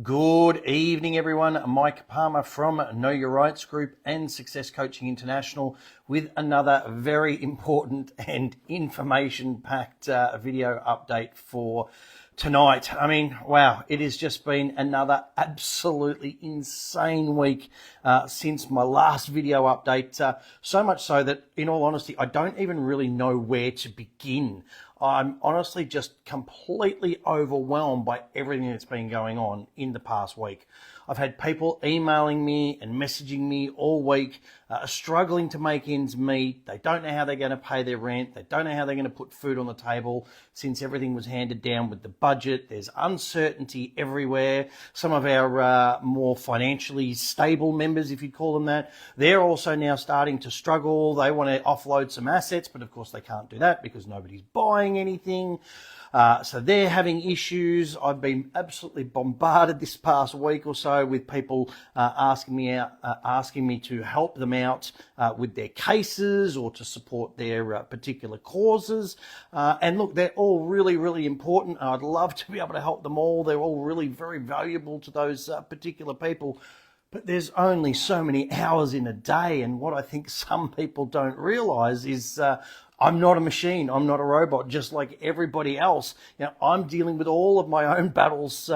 Good evening, everyone. Mike Palmer from Know Your Rights Group and Success Coaching International with another very important and information-packed video update for tonight. I mean, wow, it has just been another absolutely insane week since my last video update. So much so that, in all honesty, I don't even really know where to begin. I'm honestly just completely overwhelmed by everything that's been going on in the past week. I've had people emailing me and messaging me all week, struggling to make ends meet. They don't know how they're going to pay their rent. They don't know how they're going to put food on the table since everything was handed down with the budget. There's uncertainty everywhere. Some of our more financially stable members, if you'd call them that, they're also now starting to struggle. They want to offload some assets, but of course they can't do that because nobody's buying anything. So they're having issues. I've been absolutely bombarded this past week or so with people asking me to help them out with their cases or to support their particular causes. And look, they're all really, really important. I'd love to be able to help them all. They're all really very valuable to those particular people. But there's only so many hours in a day, and what I think some people don't realize is I'm not a machine. I'm not a robot, just like everybody else. You know, I'm dealing with all of my own battles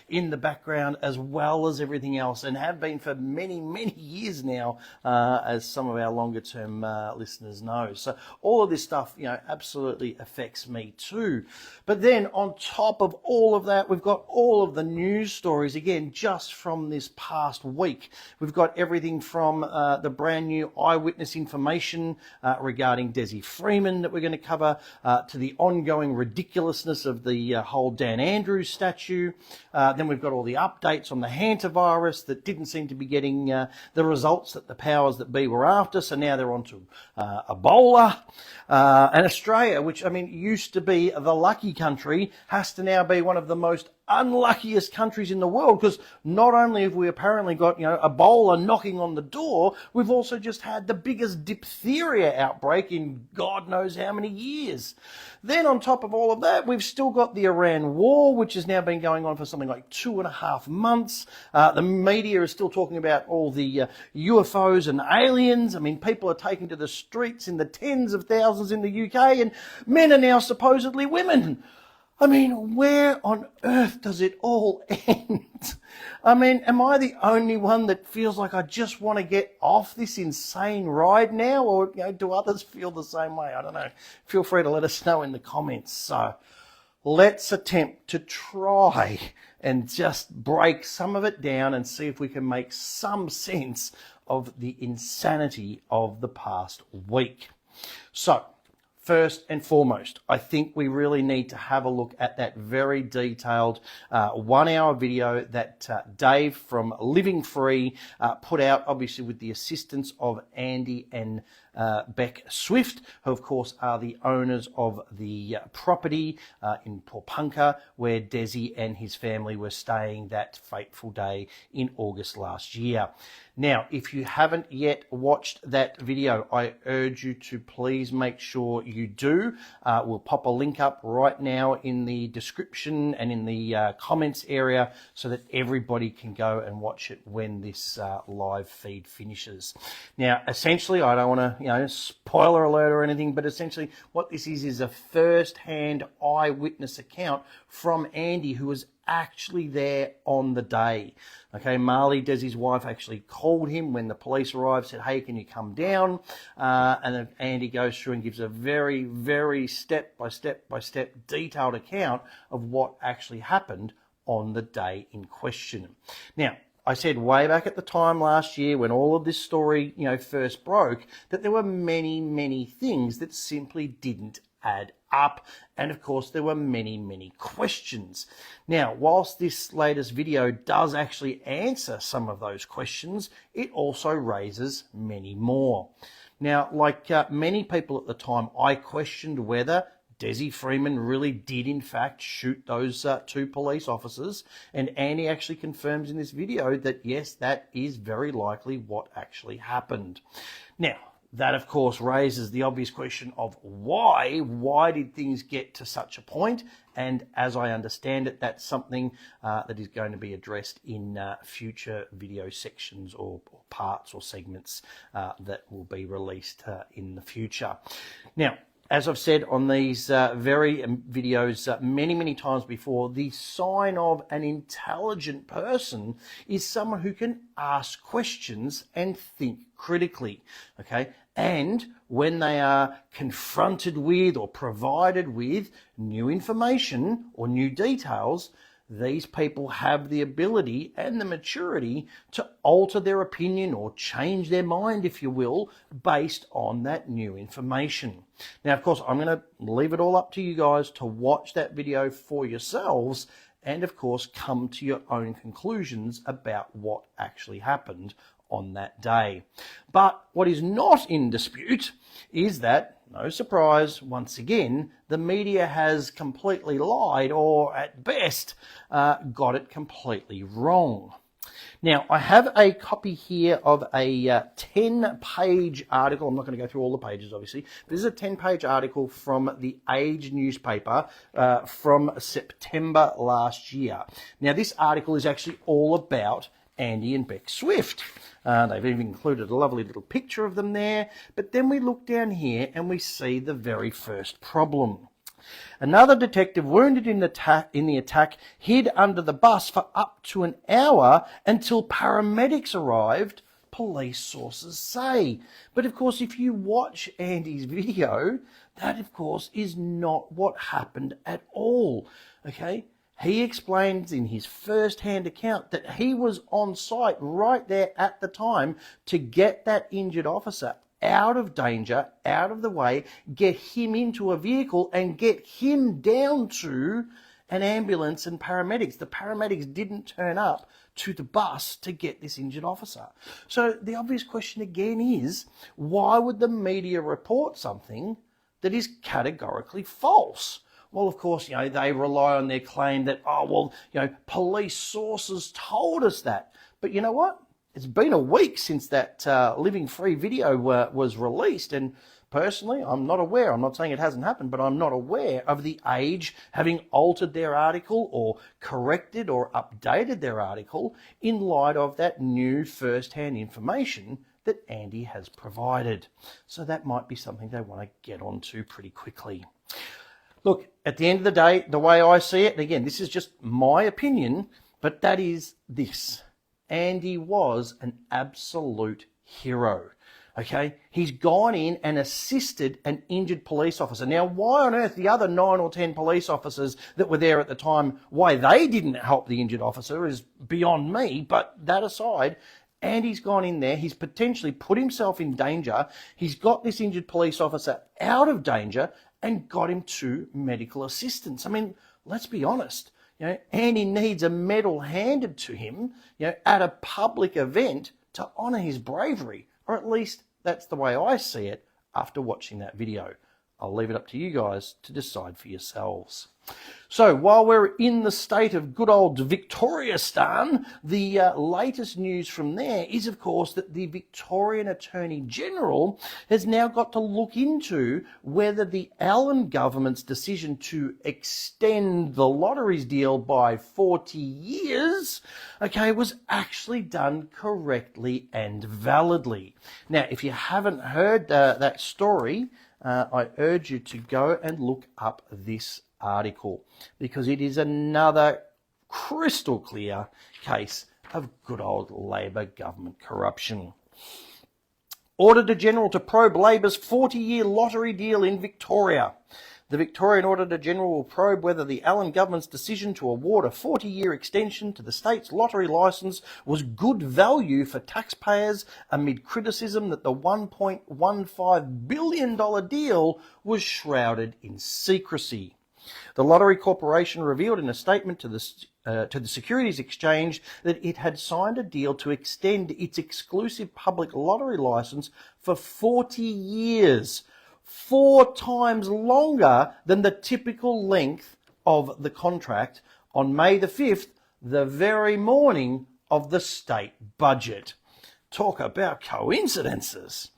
in the background as well as everything else, and have been for many, many years now, as some of our longer-term listeners know. So all of this stuff, you know, absolutely affects me too. But then on top of all of that, we've got all of the news stories, again, just from this past week. We've got everything from the brand new eyewitness information regarding Dezi Freeman that we're going to cover, to the ongoing ridiculousness of the whole Dan Andrews statue. Then we've got all the updates on the hantavirus that didn't seem to be getting the results that the powers that be were after, so now they're on to Ebola. And Australia, which, I mean, used to be the lucky country, has to now be one of the most unluckiest countries in the world, because not only have we apparently got, you know, Ebola knocking on the door, we've also just had the biggest diphtheria outbreak in God knows how many years. Then on top of all of that, we've still got the Iran war, which has now been going on for something like 2.5 months. The media is still talking about all the UFOs and aliens. I mean, people are taking to the streets in the tens of thousands in the UK, and men are now supposedly women. I mean, where on earth does it all end? I mean, am I the only one that feels like I just want to get off this insane ride now? Or, you know, do others feel the same way? I don't know. Feel free to let us know in the comments. So let's attempt to try and just break some of it down and see if we can make some sense of the insanity of the past week. So, first and foremost, I think we really need to have a look at that very detailed 1-hour video that Dave from Living Free put out, obviously with the assistance of Andy and Beck Swift, who of course are the owners of the property in Porpunkah, where Dezi and his family were staying that fateful day in August last year. Now, if you haven't yet watched that video, I urge you to please make sure you do. We'll pop a link up right now in the description and in the comments area so that everybody can go and watch it when this live feed finishes. Now, essentially, I don't want to, you know, spoiler alert or anything, but essentially what this is a first-hand eyewitness account from Andy, who was actually there on the day. Okay, Marley, Dezi's wife, actually called him when the police arrived, said, hey, can you come down? And then Andy goes through and gives a very, very step-by-step detailed account of what actually happened on the day in question. Now, I said way back at the time last year when all of this story, you know, first broke, that there were many, many things that simply didn't add up, and of course there were many, many questions. Now, whilst this latest video does actually answer some of those questions, it also raises many more. Now, like many people at the time, I questioned whether Dezi Freeman really did in fact shoot those 2 police officers, and Andy actually confirms in this video that yes, that is very likely what actually happened. Now, that, of course, raises the obvious question of why? Why did things get to such a point? And as I understand it, that's something that is going to be addressed in future video sections or parts or segments that will be released in the future. Now, as I've said on these very videos many times before, the sign of an intelligent person is someone who can ask questions and think critically, okay? And when they are confronted with or provided with new information or new details, these people have the ability and the maturity to alter their opinion or change their mind, if you will, based on that new information. Now, of course, I'm going to leave it all up to you guys to watch that video for yourselves and, of course, come to your own conclusions about what actually happened on that day. But what is not in dispute is that, no surprise, once again, the media has completely lied, or at best, got it completely wrong. Now, I have a copy here of a 10-page article. I'm not going to go through all the pages, obviously. This is a 10-page article from the Age newspaper from September last year. Now, this article is actually all about Andy and Beck Swift. They've even included a lovely little picture of them there. But then we look down here and we see the very first problem. Another detective wounded in the attack hid under the bus for up to an hour until paramedics arrived, police sources say. But of course, if you watch Andy's video, that of course is not what happened at all. Okay? He explains in his first-hand account that he was on site right there at the time to get that injured officer out of danger, out of the way, get him into a vehicle and get him down to an ambulance and paramedics. The paramedics didn't turn up to the bus to get this injured officer. So the obvious question again is, why would the media report something that is categorically false? Well, of course, they rely on their claim that, police sources told us that. But you know what? It's been a week since that Living Free video was released. And personally, I'm not aware. I'm not saying it hasn't happened, but I'm not aware of the Age having altered their article or corrected or updated their article in light of that new first-hand information that Andy has provided. So that might be something they want to get onto pretty quickly. Look, at the end of the day, the way I see it, and again, this is just my opinion, but that is this. Andy was an absolute hero, okay? He's gone in and assisted an injured police officer. Now, why on earth the other 9 or 10 police officers that were there at the time, why they didn't help the injured officer is beyond me, but that aside, Andy's gone in there, he's potentially put himself in danger, he's got this injured police officer out of danger, and got him to medical assistance. I mean, let's be honest. Andy needs a medal handed to him, at a public event to honour his bravery, or at least that's the way I see it after watching that video. I'll leave it up to you guys to decide for yourselves. So while we're in the state of good old Victoriastan, the latest news from there is, of course, that the Victorian Attorney General has now got to look into whether the Allen government's decision to extend the lotteries deal by 40 years, was actually done correctly and validly. Now, if you haven't heard that story, I urge you to go and look up this article, because it is another crystal clear case of good old Labor government corruption. Auditor General to probe Labor's 40-year lottery deal in Victoria. The Victorian Auditor General will probe whether the Allen government's decision to award a 40-year extension to the state's lottery licence was good value for taxpayers amid criticism that the $1.15 billion deal was shrouded in secrecy. The Lottery Corporation revealed in a statement to the Securities Exchange that it had signed a deal to extend its exclusive public lottery licence for 40 years, 4 times longer than the typical length of the contract, on May the 5th, the very morning of the state budget. Talk about coincidences.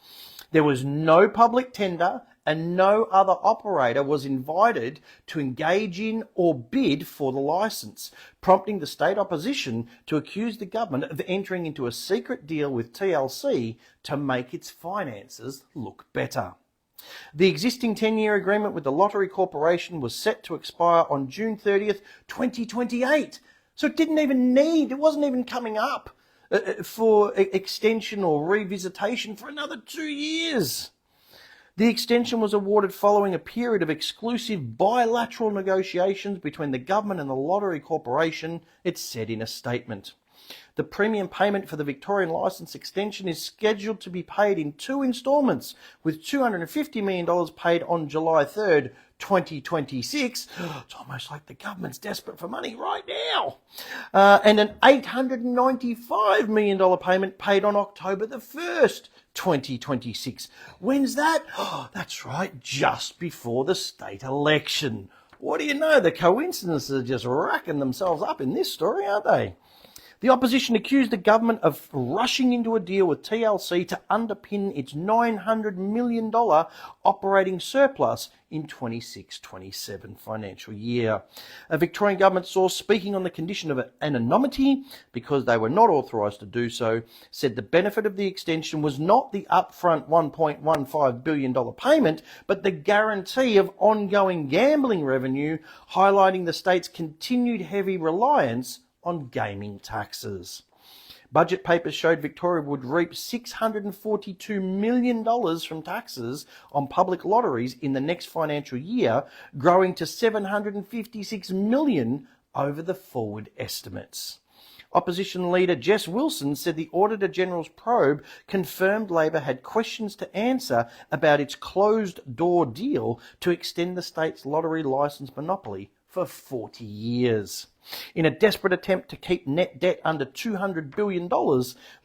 There was no public tender and no other operator was invited to engage in or bid for the licence, prompting the state opposition to accuse the government of entering into a secret deal with TLC to make its finances look better. The existing 10-year agreement with the Lottery Corporation was set to expire on June 30th, 2028. So it wasn't even coming up for extension or revisitation for another 2 years. The extension was awarded following a period of exclusive bilateral negotiations between the government and the Lottery Corporation, it said in a statement. The premium payment for the Victorian licence extension is scheduled to be paid in 2 instalments, with $250 million paid on July 3rd, 2026. It's almost like the government's desperate for money right now. And an $895 million payment paid on October the 1st, 2026. When's that? Oh, that's right, just before the state election. What do you know? The coincidences are just racking themselves up in this story, aren't they? The opposition accused the government of rushing into a deal with TLC to underpin its $900 million operating surplus in 26-27 financial year. A Victorian government source speaking on the condition of anonymity, because they were not authorised to do so, said the benefit of the extension was not the upfront $1.15 billion payment, but the guarantee of ongoing gambling revenue, highlighting the state's continued heavy reliance on gaming taxes. Budget papers showed Victoria would reap $642 million from taxes on public lotteries in the next financial year, growing to $756 million over the forward estimates. Opposition leader Jess Wilson said the Auditor General's probe confirmed Labor had questions to answer about its closed-door deal to extend the state's lottery licence monopoly for 40 years. In a desperate attempt to keep net debt under $200 billion,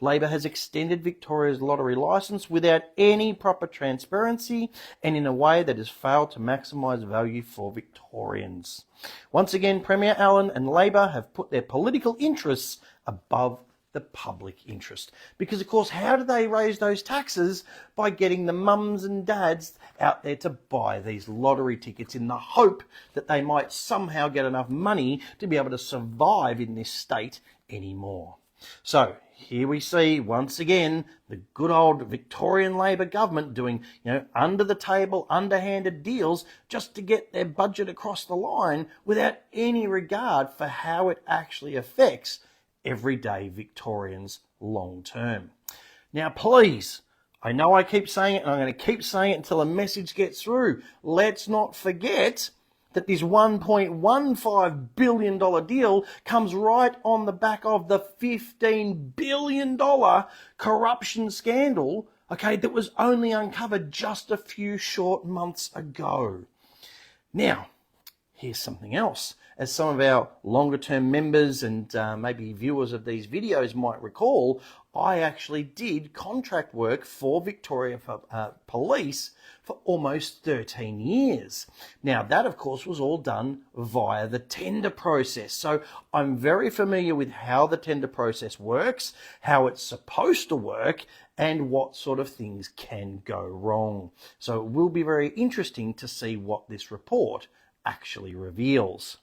Labor has extended Victoria's lottery licence without any proper transparency and in a way that has failed to maximise value for Victorians. Once again, Premier Allen and Labor have put their political interests above the public interest. Because, of course, how do they raise those taxes? By getting the mums and dads out there to buy these lottery tickets in the hope that they might somehow get enough money to be able to survive in this state anymore. So here we see, once again, the good old Victorian Labor government doing, under the table, underhanded deals just to get their budget across the line without any regard for how it actually affects everyday Victorians long term. Now, please, I know I keep saying it and I'm going to keep saying it until a message gets through. Let's not forget that this $1.15 billion deal comes right on the back of the $15 billion corruption scandal, that was only uncovered just a few short months ago. Now, here's something else. As some of our longer-term members and maybe viewers of these videos might recall, I actually did contract work for Victoria Police for almost 13 years. Now, that, of course, was all done via the tender process. So I'm very familiar with how the tender process works, how it's supposed to work, and what sort of things can go wrong. So it will be very interesting to see what this report actually reveals.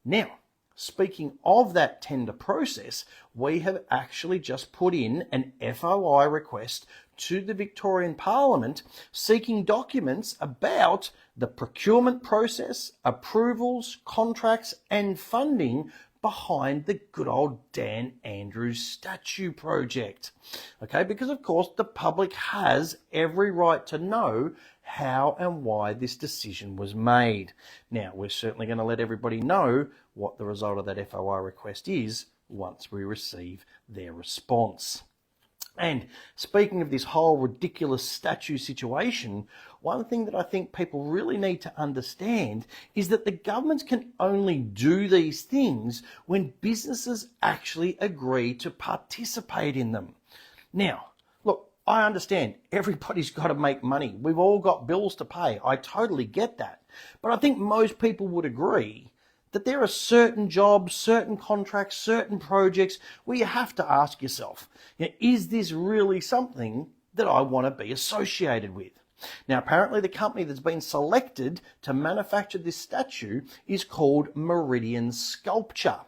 Now, speaking of that tender process, we have actually just put in an FOI request to the Victorian Parliament seeking documents about the procurement process, approvals, contracts and funding behind the good old Dan Andrews statue project. Because of course the public has every right to know how and why this decision was made. Now, we're certainly going to let everybody know what the result of that FOI request is once we receive their response. And speaking of this whole ridiculous statue situation, one thing that I think people really need to understand is that the governments can only do these things when businesses actually agree to participate in them. Now, look, I understand everybody's got to make money. We've all got bills to pay. I totally get that. But I think most people would agree that there are certain jobs, certain contracts, certain projects where you have to ask yourself, is this really something that I want to be associated with. Now, apparently the company that's been selected to manufacture this statue is called Meridian Sculpture.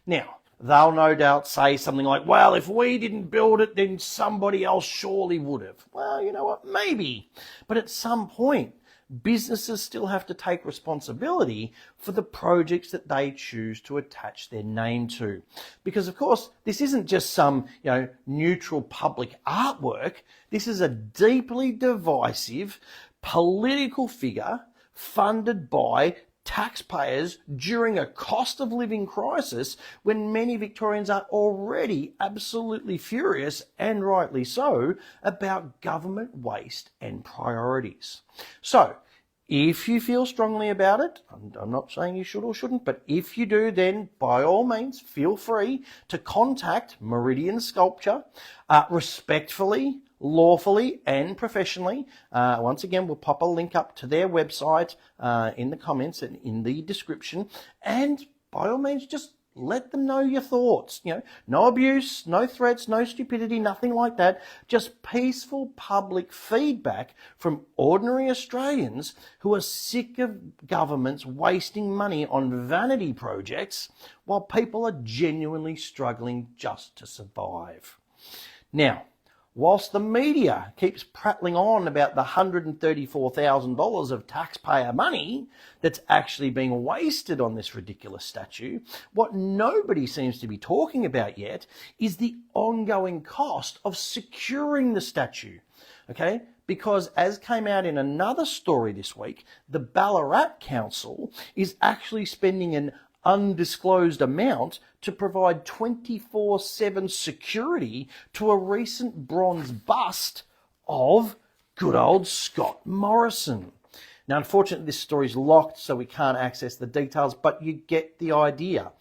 Now, they'll no doubt say something like, well, if we didn't build it, then somebody else surely would have. Well, you know what? Maybe. But at some point, businesses still have to take responsibility for the projects that they choose to attach their name to. Because, of course, this isn't just some, neutral public artwork. This is a deeply divisive political figure funded by taxpayers during a cost of living crisis when many Victorians are already absolutely furious, and rightly so, about government waste and priorities. So, if you feel strongly about it, I'm not saying you should or shouldn't, but if you do, then by all means, feel free to contact Meridian Sculpture respectfully, lawfully and professionally. Once again, we'll pop a link up to their website in the comments and in the description. And by all means, just let them know your thoughts. No abuse, no threats, no stupidity, nothing like that. Just peaceful public feedback from ordinary Australians who are sick of governments wasting money on vanity projects while people are genuinely struggling just to survive. Now, whilst the media keeps prattling on about the $134,000 of taxpayer money that's actually being wasted on this ridiculous statue, what nobody seems to be talking about yet is the ongoing cost of securing the statue. Okay? Because as came out in another story this week, the Ballarat Council is actually spending an undisclosed amount to provide 24/7 security to a recent bronze bust of good old Scott Morrison. Now, unfortunately, this story is locked, so we can't access the details, but you get the idea.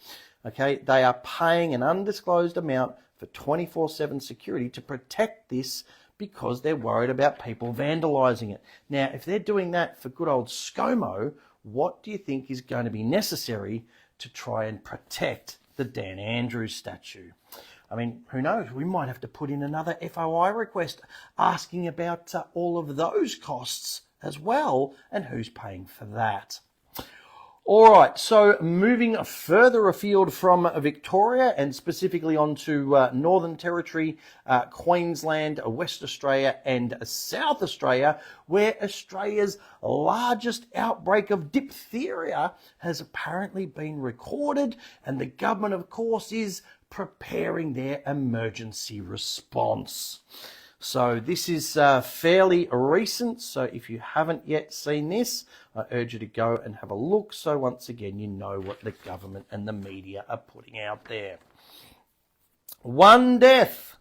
Okay, they are paying an undisclosed amount for 24/7 security to protect this because they're worried about people vandalising it. Now, if they're doing that for good old ScoMo, what do you think is going to be necessary to try and protect the Dan Andrews statue? I mean, who knows? We might have to put in another FOI request asking about all of those costs as well and who's paying for that. All right, so moving further afield from Victoria and specifically onto Northern Territory, Queensland, West Australia and South Australia, where Australia's largest outbreak of diphtheria has apparently been recorded, and the government, of course, is preparing their emergency response. So this is fairly recent, so if you haven't yet seen this, I urge you to go and have a look. So once again, you know what the government and the media are putting out there. One death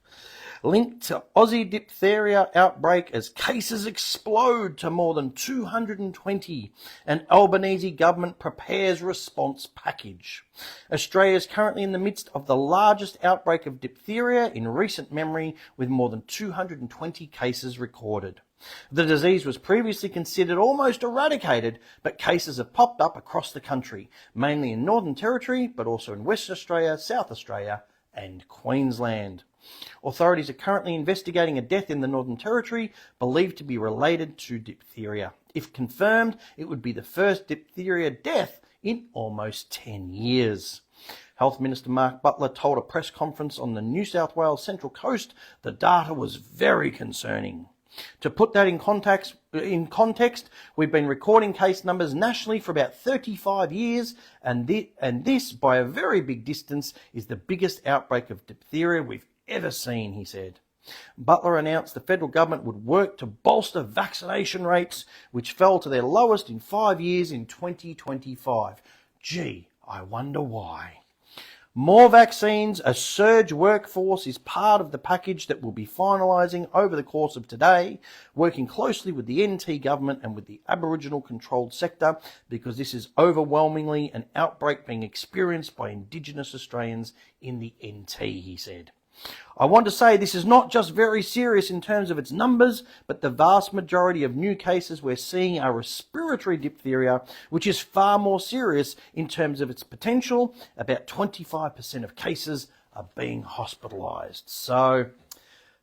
linked to Aussie diphtheria outbreak as cases explode to more than 220, and Albanese government prepares response package. Australia is currently in the midst of the largest outbreak of diphtheria in recent memory, with more than 220 cases recorded. The disease was previously considered almost eradicated, but cases have popped up across the country, mainly in Northern Territory, but also in Western Australia, South Australia and Queensland. Authorities are currently investigating a death in the Northern Territory believed to be related to diphtheria. If confirmed, it would be the first diphtheria death in almost 10 years. Health Minister Mark Butler told a press conference on the New South Wales Central Coast the data was very concerning. To put that in context, we've been recording case numbers nationally for about 35 years, and this, by a very big distance, is the biggest outbreak of diphtheria we've ever seen, he said. Butler announced the federal government would work to bolster vaccination rates, which fell to their lowest in 5 years in 2025. Gee, I wonder why. More vaccines, a surge workforce is part of the package that we'll be finalising over the course of today, working closely with the NT government and with the Aboriginal controlled sector, because this is overwhelmingly an outbreak being experienced by Indigenous Australians in the NT, he said. I want to say this is not just very serious in terms of its numbers, but the vast majority of new cases we're seeing are respiratory diphtheria, which is far more serious in terms of its potential. About 25% of cases are being hospitalised. So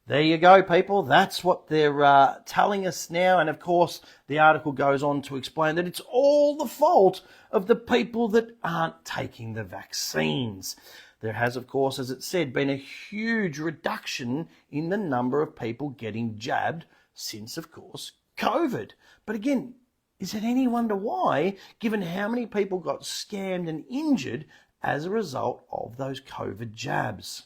There you go, people. That's what they're telling us now. And of course, the article goes on to explain that it's all the fault of the people that aren't taking the vaccines. There has, of course, as it said, been a huge reduction in the number of people getting jabbed since, of course, COVID. But again, is it any wonder why, given how many people got scammed and injured as a result of those COVID jabs?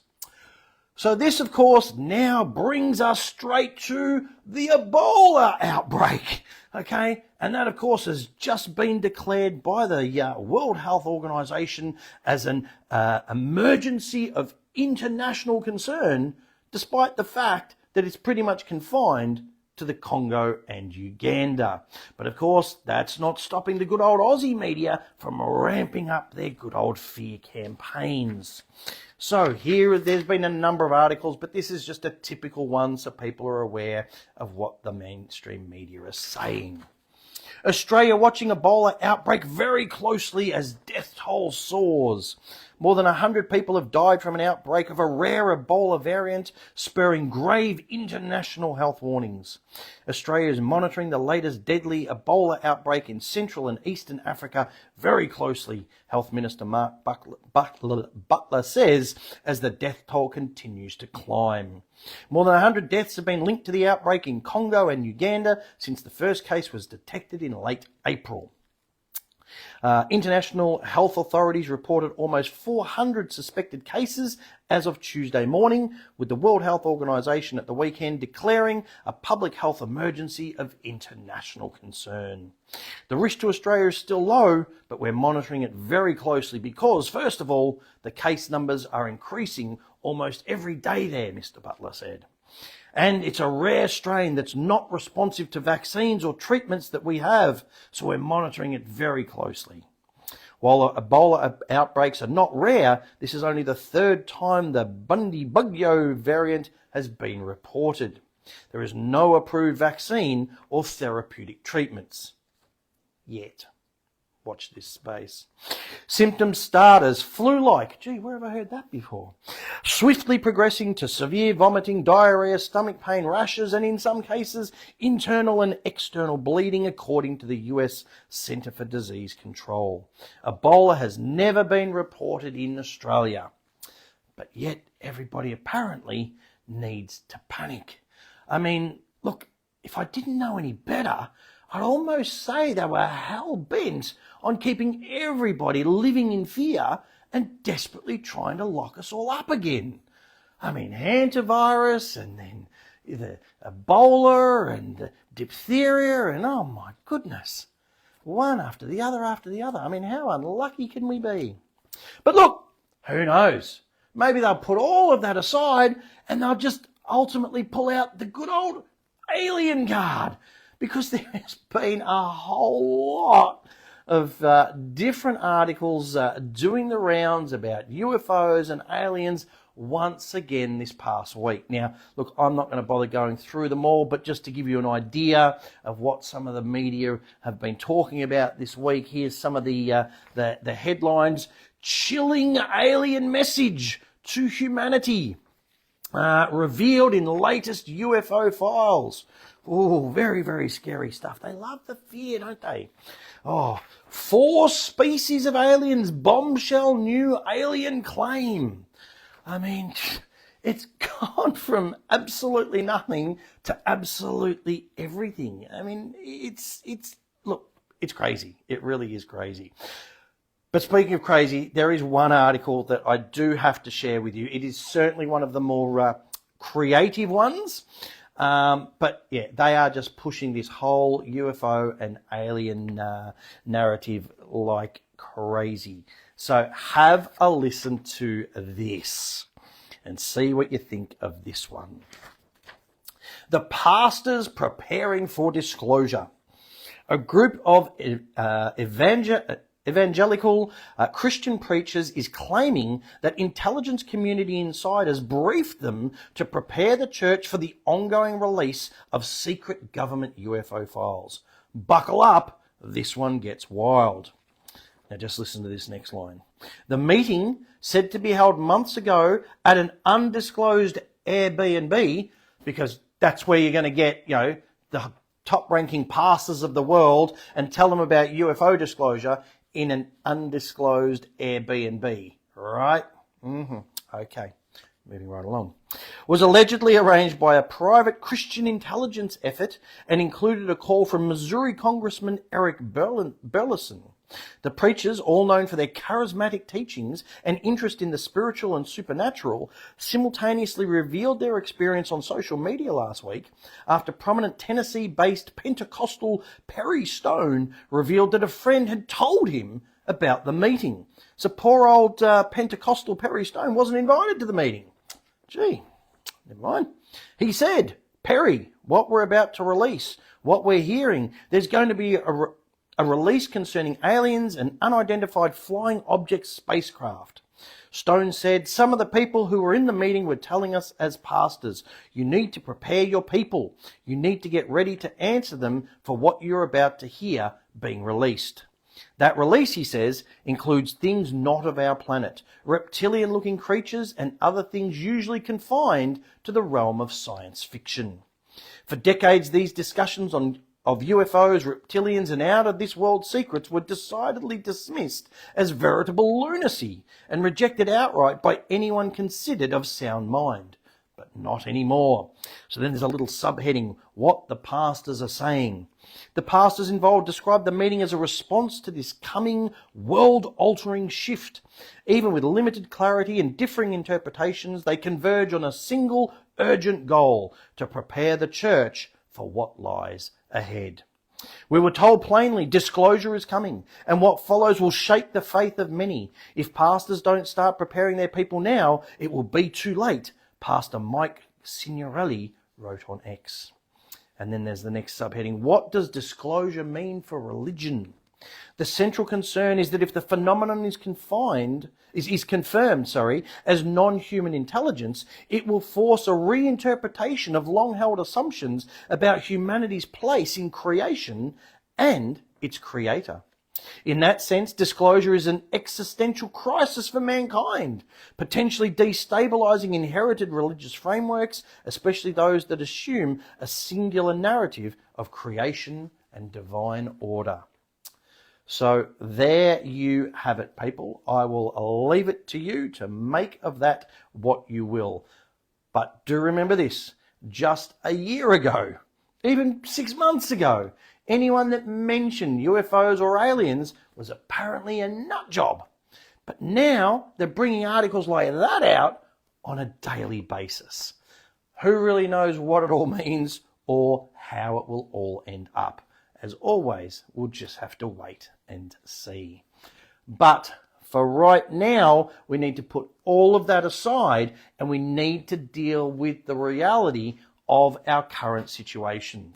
So this, of course, now brings us straight to the Ebola outbreak, okay? And that, of course, has just been declared by the World Health Organization as an emergency of international concern, despite the fact that it's pretty much confined to the Congo and Uganda. But of course, that's not stopping the good old Aussie media from ramping up their good old fear campaigns. So here, there's been a number of articles, but this is just a typical one so people are aware of what the mainstream media is saying. Australia watching Ebola outbreak very closely as death toll soars. More than 100 people have died from an outbreak of a rare Ebola variant, spurring grave international health warnings. Australia is monitoring the latest deadly Ebola outbreak in Central and Eastern Africa very closely, Health Minister Mark Butler says, as the death toll continues to climb. More than 100 deaths have been linked to the outbreak in Congo and Uganda since the first case was detected in late April. International health authorities reported almost 400 suspected cases as of Tuesday morning, with the World Health Organization at the weekend declaring a public health emergency of international concern. The risk to Australia is still low, but we're monitoring it very closely because, first of all, the case numbers are increasing almost every day there, Mr. Butler said. And it's a rare strain that's not responsive to vaccines or treatments that we have, so we're monitoring it very closely. While Ebola outbreaks are not rare, this is only the third time the Bundibugyo variant has been reported. There is no approved vaccine or therapeutic treatments yet. Watch this space. Symptoms start as flu-like. Gee, where have I heard that before? Swiftly progressing to severe vomiting, diarrhea, stomach pain, rashes, and in some cases, internal and external bleeding, according to the US Centre for Disease Control. Ebola has never been reported in Australia, but yet everybody apparently needs to panic. I mean, look, if I didn't know any better, I'd almost say they were hell-bent on keeping everybody living in fear and desperately trying to lock us all up again. I mean, hantavirus and then the Ebola and the diphtheria and oh my goodness, one after the other after the other. I mean, how unlucky can we be? But look, who knows? Maybe they'll put all of that aside and they'll just ultimately pull out the good old alien card, because there has been a whole lot of different articles doing the rounds about UFOs and aliens once again this past week. Now, look, I'm not going to bother going through them all, but just to give you an idea of what some of the media have been talking about this week, here's some of the headlines. Chilling alien message to humanity revealed in latest UFO files. Oh, very, very scary stuff. They love the fear, don't they? Oh, 4 species of aliens, bombshell new alien claim. I mean, it's gone from absolutely nothing to absolutely everything. I mean, look, it's crazy. It really is crazy. But speaking of crazy, there is one article that I do have to share with you. It is certainly one of the more creative ones. But yeah, they are just pushing this whole UFO and alien narrative like crazy. So have a listen to this and see what you think of this one. The pastors preparing for disclosure. A group of evangelical Christian preachers is claiming that intelligence community insiders briefed them to prepare the church for the ongoing release of secret government UFO files. Buckle up, this one gets wild. Now just listen to this next line. The meeting, said to be held months ago at an undisclosed Airbnb, because that's where you're going to get, the top-ranking pastors of the world and tell them about UFO disclosure in an undisclosed Airbnb, right? Okay, moving right along. Was allegedly arranged by a private Christian intelligence effort and included a call from Missouri Congressman Eric Burleson. The preachers, all known for their charismatic teachings and interest in the spiritual and supernatural, simultaneously revealed their experience on social media last week after prominent Tennessee-based Pentecostal Perry Stone revealed that a friend had told him about the meeting. So poor old Pentecostal Perry Stone wasn't invited to the meeting. Gee, never mind. He said, Perry, what we're about to release, what we're hearing, there's going to be a release concerning aliens and unidentified flying object spacecraft. Stone said, some of the people who were in the meeting were telling us as pastors, you need to prepare your people. You need to get ready to answer them for what you're about to hear being released. That release, he says, includes things not of our planet, reptilian-looking creatures and other things usually confined to the realm of science fiction. For decades, these discussions of UFOs, reptilians and out-of-this-world secrets were decidedly dismissed as veritable lunacy and rejected outright by anyone considered of sound mind. But not anymore. So then there's a little subheading, what the pastors are saying. The pastors involved described the meeting as a response to this coming world-altering shift. Even with limited clarity and differing interpretations, they converge on a single urgent goal, to prepare the church for what lies ahead. We were told plainly disclosure is coming, and what follows will shake the faith of many. If pastors don't start preparing their people now, it will be too late, Pastor Mike Signorelli wrote on X. And then there's the next subheading. What does disclosure mean for religion? The central concern is that if the phenomenon is confirmed as non-human intelligence, it will force a reinterpretation of long-held assumptions about humanity's place in creation and its creator. In that sense, disclosure is an existential crisis for mankind, potentially destabilizing inherited religious frameworks, especially those that assume a singular narrative of creation and divine order. So there you have it, people. I will leave it to you to make of that what you will. But do remember this, just a year ago, even 6 months ago, anyone that mentioned UFOs or aliens was apparently a nut job. But now they're bringing articles like that out on a daily basis. Who really knows what it all means or how it will all end up? As always, we'll just have to wait and see. But for right now, we need to put all of that aside and we need to deal with the reality of our current situation.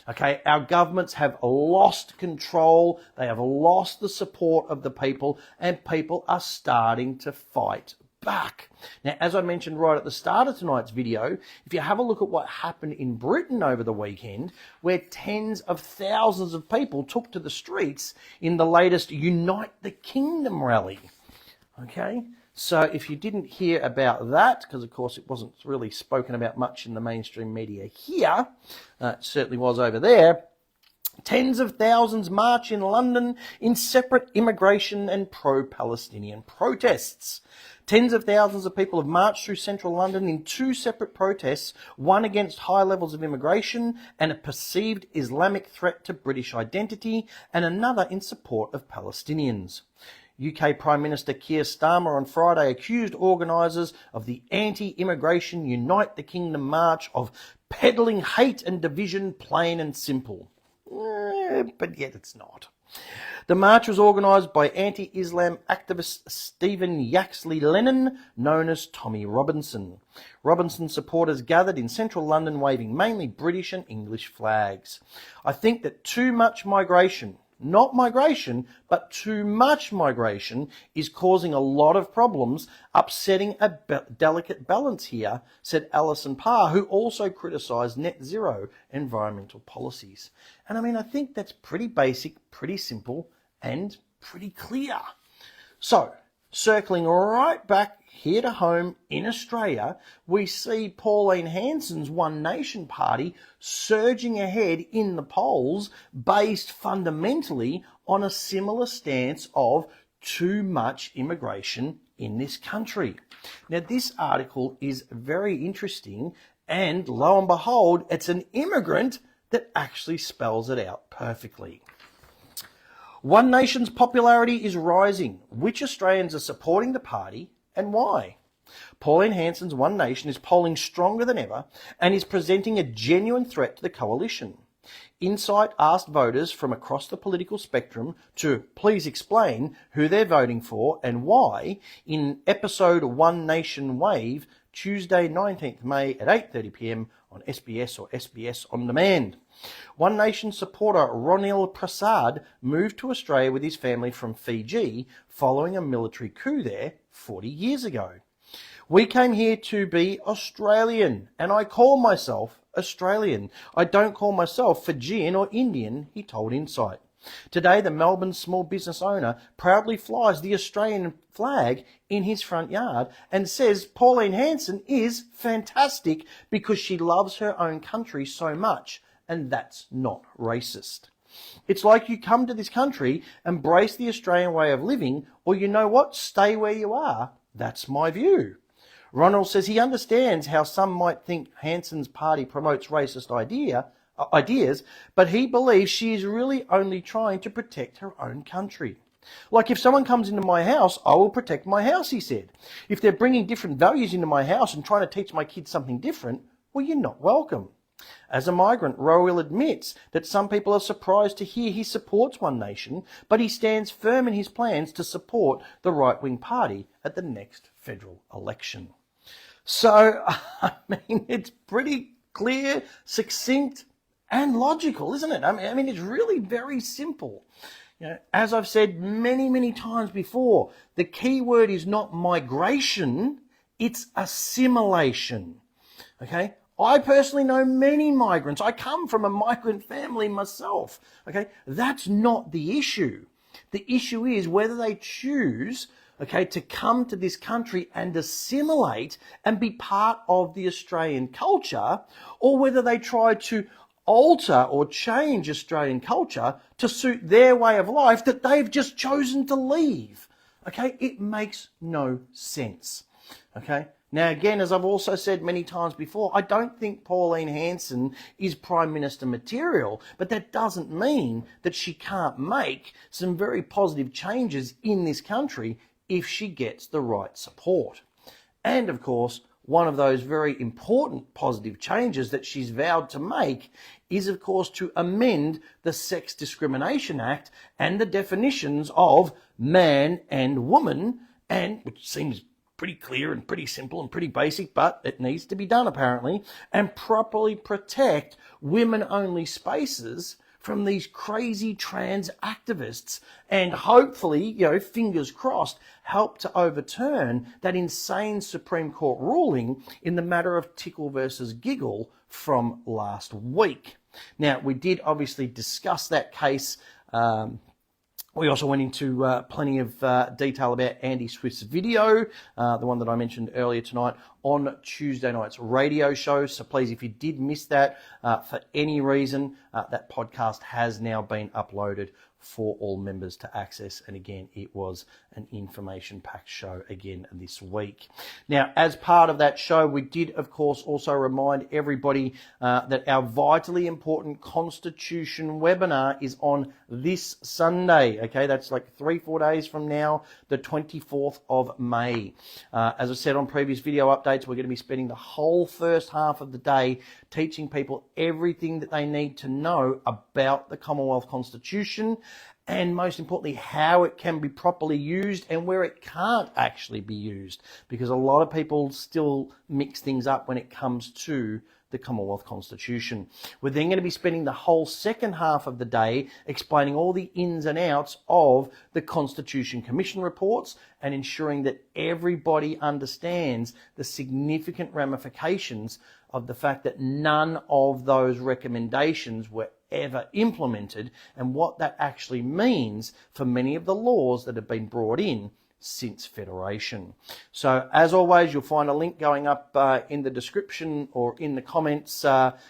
Okay, our governments have lost control, they have lost the support of the people, and people are starting to fight back. Now, as I mentioned right at the start of tonight's video, if you have a look at what happened in Britain over the weekend, where tens of thousands of people took to the streets in the latest Unite the Kingdom rally. Okay, so if you didn't hear about that, because of course it wasn't really spoken about much in the mainstream media here, it certainly was over there, tens of thousands march in London in separate immigration and pro-Palestinian protests. Tens of thousands of people have marched through central London in two separate protests, one against high levels of immigration and a perceived Islamic threat to British identity, and another in support of Palestinians. UK Prime Minister Keir Starmer on Friday accused organisers of the anti-immigration Unite the Kingdom march of peddling hate and division, plain and simple. But yet it's not. The march was organised by anti-Islam activist Stephen Yaxley Lennon, known as Tommy Robinson. Robinson supporters gathered in central London waving mainly British and English flags. I think that too much migration, not migration, but too much migration is causing a lot of problems, upsetting a delicate balance here, said Alison Parr, who also criticised net zero environmental policies. And I mean, I think that's pretty basic, pretty simple, and pretty clear. So, Circling right back here to home in Australia, we see Pauline Hanson's One Nation party surging ahead in the polls based fundamentally on a similar stance of too much immigration in this country. Now, this article is very interesting, and lo and behold, it's an immigrant that actually spells it out perfectly. One Nation's popularity is rising. Which Australians are supporting the party and why? Pauline Hanson's One Nation is polling stronger than ever and is presenting a genuine threat to the coalition. Insight asked voters from across the political spectrum to please explain who they're voting for and why in episode One Nation Wave, Tuesday 19th May at 8:30 p.m. on SBS or SBS On Demand. One Nation supporter Ronil Prasad moved to Australia with his family from Fiji following a military coup there 40 years ago. We came here to be Australian, and I call myself Australian. I don't call myself Fijian or Indian, he told Insight. Today, the Melbourne small business owner proudly flies the Australian flag in his front yard and says Pauline Hanson is fantastic because she loves her own country so much, and that's not racist. It's like you come to this country, embrace the Australian way of living, or you know what, stay where you are. That's my view. Ronald says he understands how some might think Hanson's party promotes racist ideas, but he believes she is really only trying to protect her own country. Like if someone comes into my house, I will protect my house, he said. If they're bringing different values into my house and trying to teach my kids something different, well, you're not welcome. As a migrant, Roel admits that some people are surprised to hear he supports One Nation, but he stands firm in his plans to support the right-wing party at the next federal election. So, I mean, it's pretty clear, succinct, and logical, isn't it? I mean, it's really very simple. You know, as I've said many, many times before, the key word is not migration, it's assimilation. Okay? I personally know many migrants. I come from a migrant family myself. Okay? That's not the issue. The issue is whether they choose, okay, to come to this country and assimilate and be part of the Australian culture, or whether they try to alter or change Australian culture to suit their way of life that they've just chosen to leave. Okay, it makes no sense. Okay, now again, as I've also said many times before, I don't think Pauline Hanson is Prime Minister material, but that doesn't mean that she can't make some very positive changes in this country if she gets the right support. And of course, one of those very important positive changes that she's vowed to make is, of course, to amend the Sex Discrimination Act and the definitions of man and woman, and which seems pretty clear and pretty simple and pretty basic, but it needs to be done apparently, and properly protect women-only spaces from these crazy trans activists, and hopefully, you know, fingers crossed, help to overturn that insane Supreme Court ruling in the matter of Tickle versus Giggle from last week. Now, we did obviously discuss that case. We also went into plenty of detail about Andy Swift's video, the one that I mentioned earlier tonight, on Tuesday night's radio show. So please, if you did miss that for any reason, that podcast has now been uploaded for all members to access. And again, it was an information-packed show again this week. Now, as part of that show, we did, of course, also remind everybody that our vitally important Constitution webinar is on this Sunday. Okay, that's like 3-4 days from now, the 24th of May. As I said on previous video updates, we're going to be spending the whole first half of the day teaching people everything that they need to know about the Commonwealth Constitution, and most importantly, how it can be properly used and where it can't actually be used, because a lot of people still mix things up when it comes to the Commonwealth Constitution. We're then going to be spending the whole second half of the day explaining all the ins and outs of the Constitution Commission reports and ensuring that everybody understands the significant ramifications of the fact that none of those recommendations were ever implemented, and what that actually means for many of the laws that have been brought in since Federation. So as always, you'll find a link going up in the description or in the comments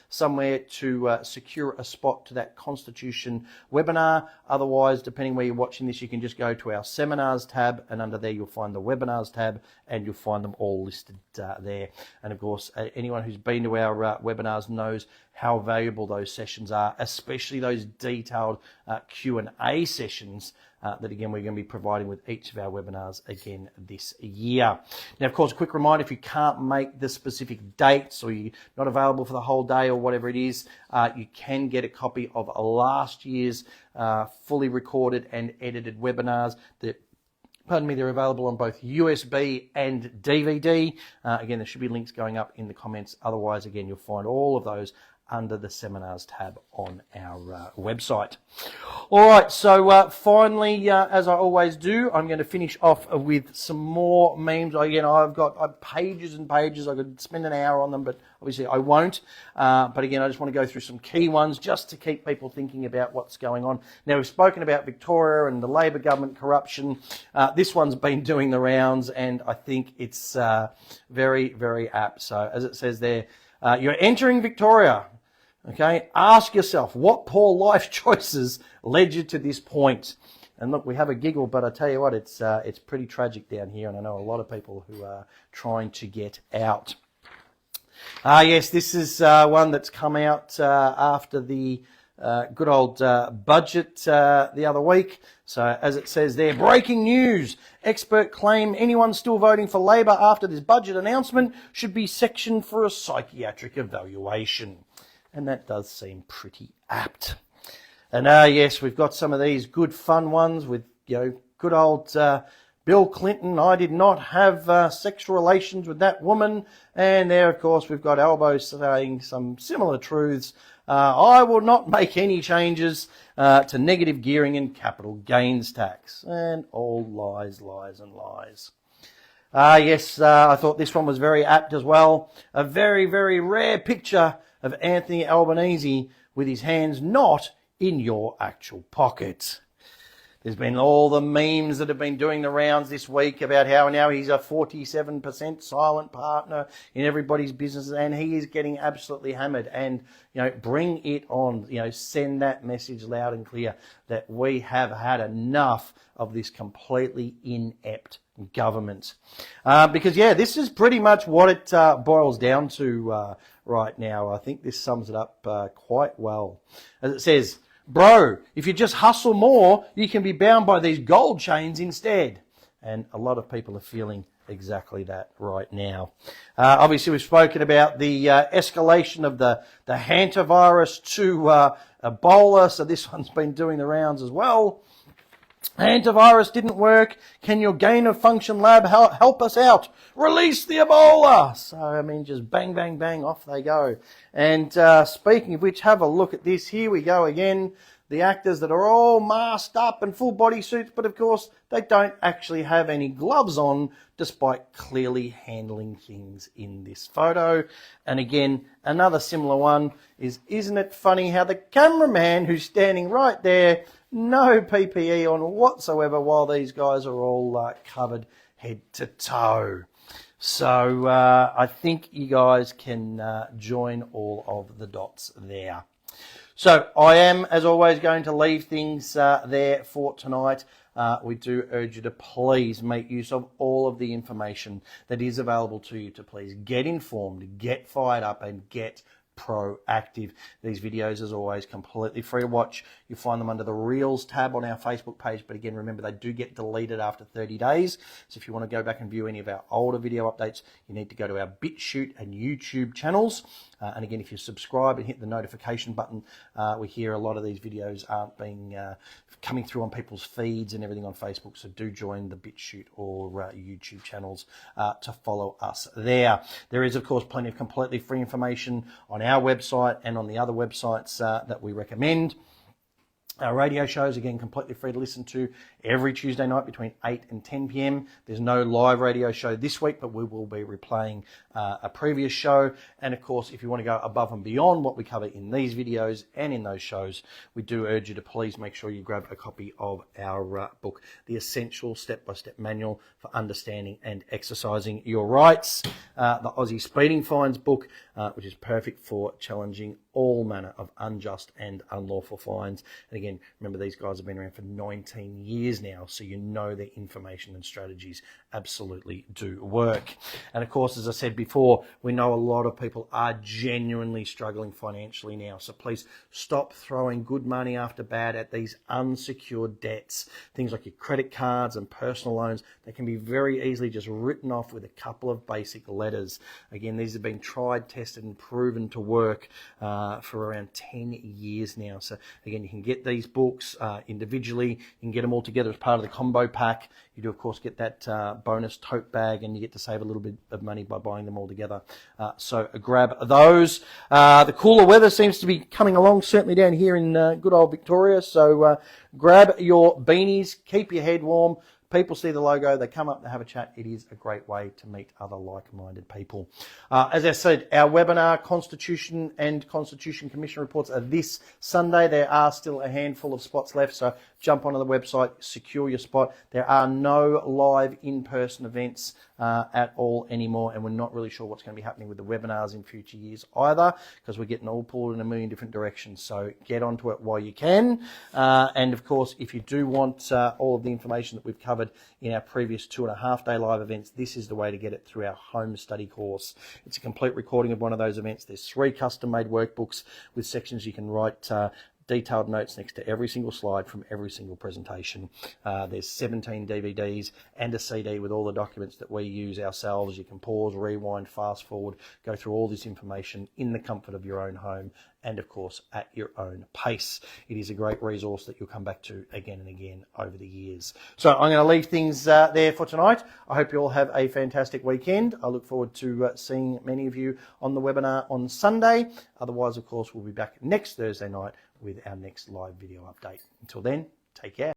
somewhere to secure a spot to that Constitution webinar. Otherwise, depending where you're watching this, you can just go to our seminars tab, and under there you'll find the webinars tab, and you'll find them all listed there. And of course, anyone who's been to our webinars knows how valuable those sessions are, especially those detailed Q&A sessions that again we're going to be providing with each of our webinars again this year. Now, of course, a quick reminder, if you can't make the specific dates or you're not available for the whole day or whatever it is, you can get a copy of last year's fully recorded and edited webinars. They're available on both USB and DVD. Again, there should be links going up in the comments. Otherwise, again, you'll find all of those under the seminars tab on our website. All right, so finally, as I always do, I'm going to finish off with some more memes. Again, I've got pages and pages. I could spend an hour on them, but obviously I won't. But again, I just want to go through some key ones just to keep people thinking about what's going on. Now, we've spoken about Victoria and the Labor government corruption. This one's been doing the rounds, and I think it's very, very apt. So as it says there, you're entering Victoria. Okay, ask yourself, what poor life choices led you to this point? And look, we have a giggle, but I tell you what, it's pretty tragic down here, and I know a lot of people who are trying to get out. Yes, this is one that's come out after the good old budget the other week. So as it says there, breaking news. Expert claim anyone still voting for Labor after this budget announcement should be sectioned for a psychiatric evaluation. And that does seem pretty apt. And yes, we've got some of these good fun ones with, good old Bill Clinton. I did not have sexual relations with that woman. And there, of course, we've got Albo saying some similar truths. I will not make any changes to negative gearing and capital gains tax. And all lies, lies and lies. Yes, I thought this one was very apt as well. A very, very rare picture of Anthony Albanese with his hands not in your actual pocket. There's been all the memes that have been doing the rounds this week about how now he's a 47% silent partner in everybody's business, and he is getting absolutely hammered. And, bring it on. Send that message loud and clear that we have had enough of this completely inept government. Because, this is pretty much what it boils down to right now. I think this sums it up quite well. As it says, bro, if you just hustle more, you can be bound by these gold chains instead. And a lot of people are feeling exactly that right now. Obviously, we've spoken about the escalation of the hantavirus to Ebola. So this one's been doing the rounds as well. Antivirus didn't work. Can your gain of function lab help us out? Release the Ebola. So, just bang, bang, bang, off they go. And speaking of which, have a look at this. Here we go again. The actors that are all masked up and full body suits, but of course they don't actually have any gloves on, despite clearly handling things in this photo. And again, another similar one is, isn't it funny how the cameraman who's standing right there, no PPE on whatsoever, while these guys are all covered head to toe. So I think you guys can join all of the dots there. So I am, as always, going to leave things there for tonight. We do urge you to please make use of all of the information that is available to you to please get informed, get fired up and get proactive. These videos, as always, completely free to watch. You'll find them under the Reels tab on our Facebook page, but again, remember, they do get deleted after 30 days. So if you want to go back and view any of our older video updates, you need to go to our BitChute and YouTube channels. And again, if you subscribe and hit the notification button, we hear a lot of these videos aren't being coming through on people's feeds and everything on Facebook. So do join the BitChute or YouTube channels to follow us there. There is, of course, plenty of completely free information on our website and on the other websites that we recommend. Our radio shows, again, completely free to listen to every Tuesday night between 8 and 10 p.m. There's no live radio show this week, but we will be replaying a previous show. And, of course, if you want to go above and beyond what we cover in these videos and in those shows, we do urge you to please make sure you grab a copy of our book, The Essential Step-by-Step Manual for Understanding and Exercising Your Rights, the Aussie Speeding Fines book, which is perfect for challenging all manner of unjust and unlawful fines. And again, remember, these guys have been around for 19 years now, so you know their information and strategies absolutely do work. And of course, as I said before, we know a lot of people are genuinely struggling financially now, so please stop throwing good money after bad at these unsecured debts. Things like your credit cards and personal loans, they can be very easily just written off with a couple of basic letters. Again, these have been tried, tested and proven to work for around 10 years now. So again, you can get these books individually, you can get them all together as part of the combo pack. You do, of course, get that bonus tote bag, and you get to save a little bit of money by buying them all together. So grab those. The cooler weather seems to be coming along, certainly down here in good old Victoria. So grab your beanies, keep your head warm. People see the logo, they come up, they have a chat. It is a great way to meet other like-minded people. As I said, our webinar, Constitution and Constitution Commission reports, are this Sunday. There are still a handful of spots left, so jump onto the website, secure your spot. There are no live in-person events at all anymore, and we're not really sure what's going to be happening with the webinars in future years either, because we're getting all pulled in a million different directions. So get onto it while you can. And of course, if you do want all of the information that we've covered in our previous 2.5-day live events, this is the way to get it through our home study course. It's a complete recording of one of those events. There's 3 custom-made workbooks with sections you can write detailed notes next to every single slide from every single presentation. There's 17 DVDs and a CD with all the documents that we use ourselves. You can pause, rewind, fast forward, go through all this information in the comfort of your own home and, of course, at your own pace. It is a great resource that you'll come back to again and again over the years. So I'm going to leave things there for tonight. I hope you all have a fantastic weekend. I look forward to seeing many of you on the webinar on Sunday. Otherwise, of course, we'll be back next Thursday night with our next live video update. Until then, take care.